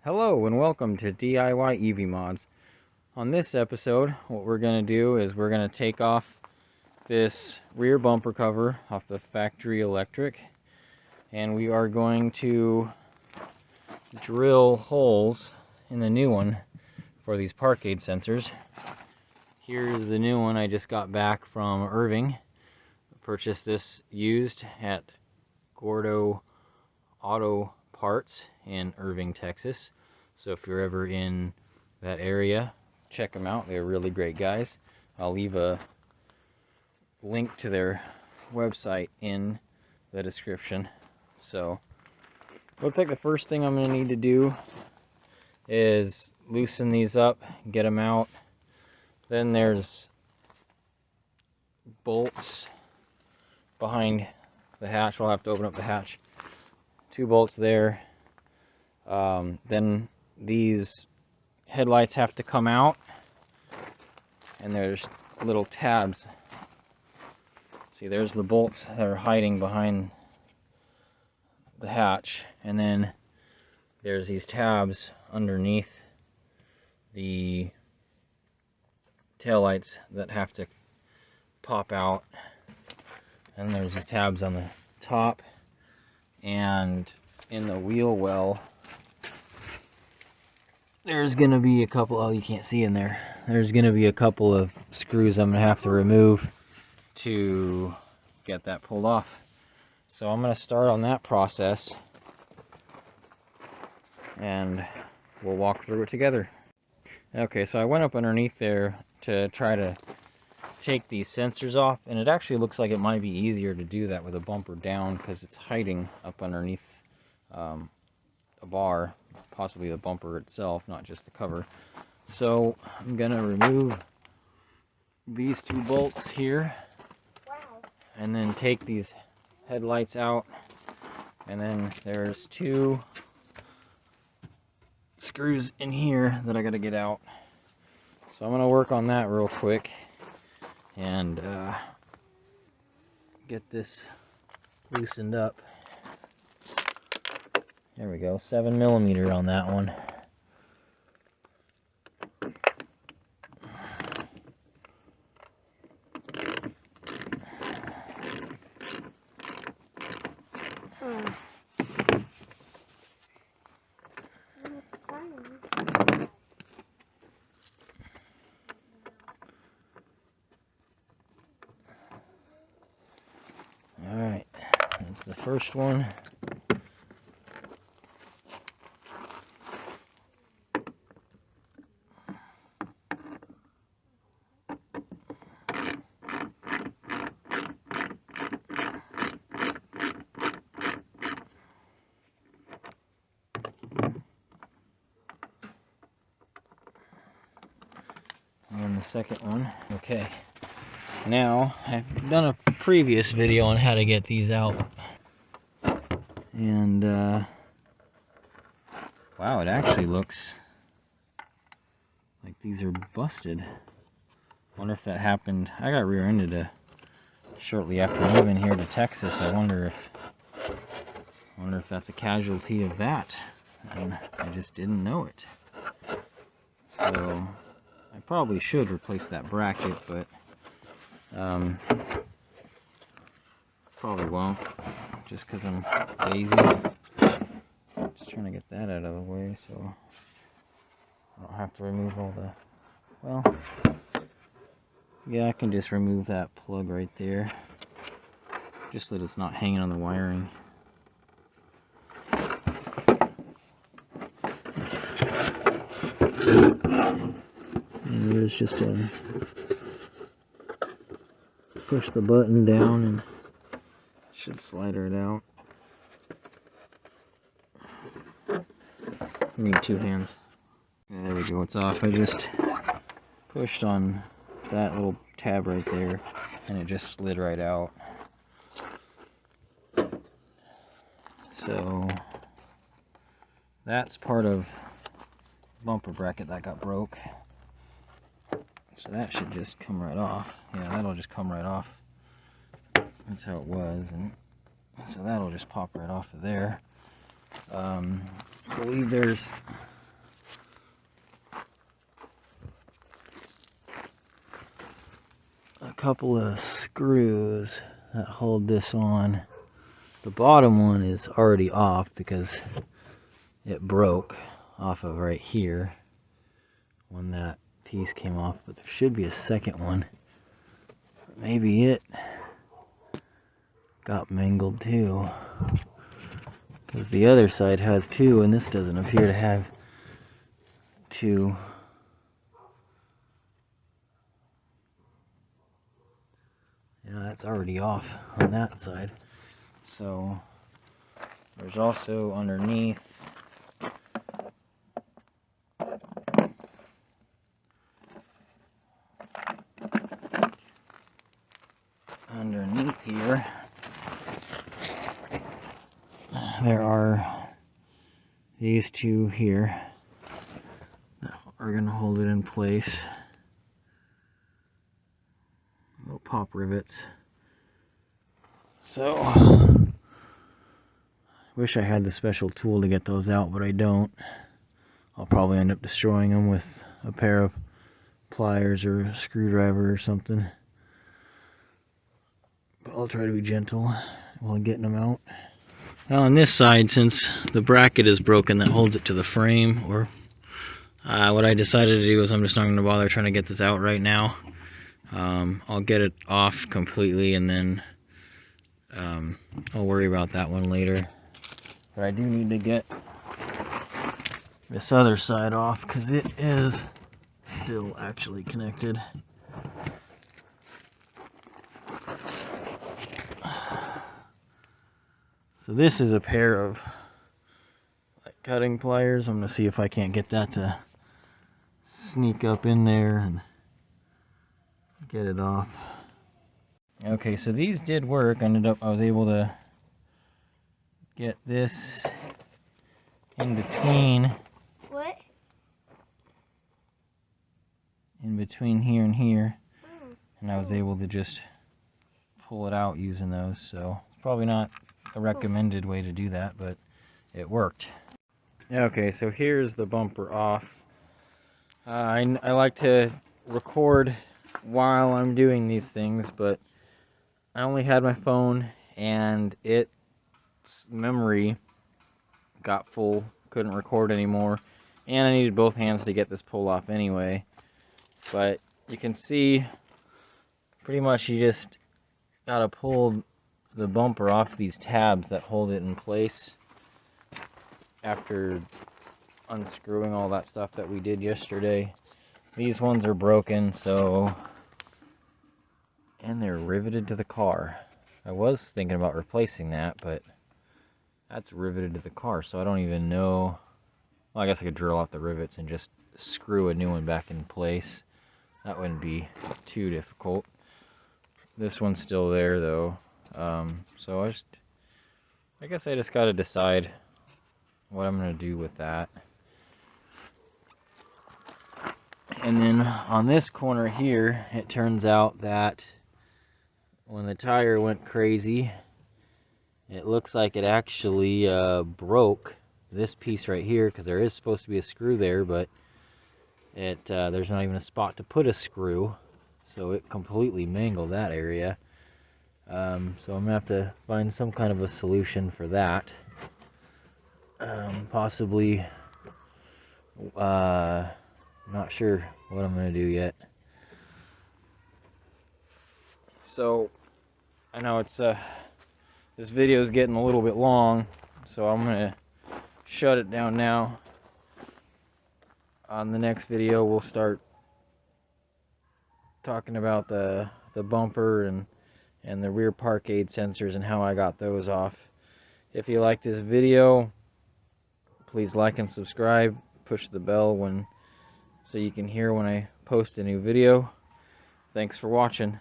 Hello and welcome to DIY EV Mods. On this episode, what we're going to do is we're going to take off this rear bumper cover off the factory electric, and we are going to drill holes in the new one for these park aid sensors. Here's the new one I just got back from Irving. I purchased this used at Gordo Auto Parts in Irving, Texas. So if you're ever in that area, check them out. They're really great guys. I'll leave a link to their website in the description. So looks like the first thing I'm going to need to do is loosen these up, get them out. Then there's bolts behind the hatch. We'll have to open up the hatch. 2 bolts there. Then these headlights have to come out, and there's little tabs. See, there's the bolts that are hiding behind the hatch, and then there's these tabs underneath the taillights that have to pop out, and there's these tabs on the top. And in the wheel well, there's gonna be a couple, oh, you can't see in there. There's gonna be a couple of screws I'm gonna have to remove to get that pulled off. So I'm gonna start on that process, and we'll walk through it together. Okay, so I went up underneath there to try to take these sensors off, and it actually looks like it might be easier to do that with a bumper down because it's hiding up underneath a bar, possibly the bumper itself, not just the cover. So I'm gonna remove these 2 bolts here. Wow. And then take these headlights out, and then there's 2 screws in here that I gotta get out. So I'm gonna work on that real quick and get this loosened up. There we go, 7mm on that one. Alright, that's the first one. And the second one. Okay. Now, I've done a previous video on how to get these out. And, wow, it actually looks like these are busted. Wonder if that happened. I got rear-ended shortly after moving here to Texas. I wonder if that's a casualty of that. And I just didn't know it. So I probably should replace that bracket, but probably won't, just because I'm lazy. Just trying to get that out of the way so I don't have to remove all the, well, yeah, I can just remove that plug right there, just so that it's not hanging on the wiring. And there's just a push the button down and it should slide right out. I need 2 hands. There we go, it's off. I just pushed on that little tab right there and it just slid right out. So that's part of bumper bracket that got broke. So that should just come right off. Yeah, that'll just come right off. That's how it was, and so that'll just pop right off of there. I believe there's couple of screws that hold this on. The bottom one is already off because it broke off of right here when that piece came off, but there should be a second one. Maybe it got mangled too, because the other side has two and this doesn't appear to have two. Yeah, that's already off on that side. So there's also underneath here there are these two here that are going to hold it in place. Little pop rivets. So wish I had the special tool to get those out, but I don't. I'll probably end up destroying them with a pair of pliers or a screwdriver or something. But I'll try to be gentle while getting them out. Now on this side, since the bracket is broken that holds it to the frame, or what I decided to do is I'm just not going to bother trying to get this out right now. I'll get it off completely and then I'll worry about that one later. But I do need to get this other side off because it is still actually connected. So this is a pair of cutting pliers. I'm going to see if I can't get that to sneak up in there and get it off. Okay, so these did work. I was able to get this in between. What? In between here and here. And I was able to just pull it out using those. So it's probably not a recommended way to do that, but it worked. Okay, so here's the bumper off. I like to record while I'm doing these things, but I only had my phone and its memory got full, couldn't record anymore, and I needed both hands to get this pull off anyway. But you can see pretty much you just gotta pull the bumper off these tabs that hold it in place after unscrewing all that stuff that we did yesterday. These ones are broken, so, and they're riveted to the car. I was thinking about replacing that, but that's riveted to the car, so I don't even know. Well, I guess I could drill out the rivets and just screw a new one back in place. That wouldn't be too difficult. This one's still there though. So I guess I just gotta decide what I'm gonna do with that. And then on this corner here, it turns out that when the tire went crazy, it looks like it actually broke this piece right here, because there is supposed to be a screw there, but there's not even a spot to put a screw, so it completely mangled that area. So I'm gonna have to find some kind of a solution for that. Possibly, not sure what I'm gonna do yet. So I know it's this video is getting a little bit long, so I'm gonna shut it down now. On the next video, we'll start talking about the bumper and the rear park aid sensors and how I got those off. If you like this video, please like and subscribe. Push the bell so you can hear when I post a new video. Thanks for watching.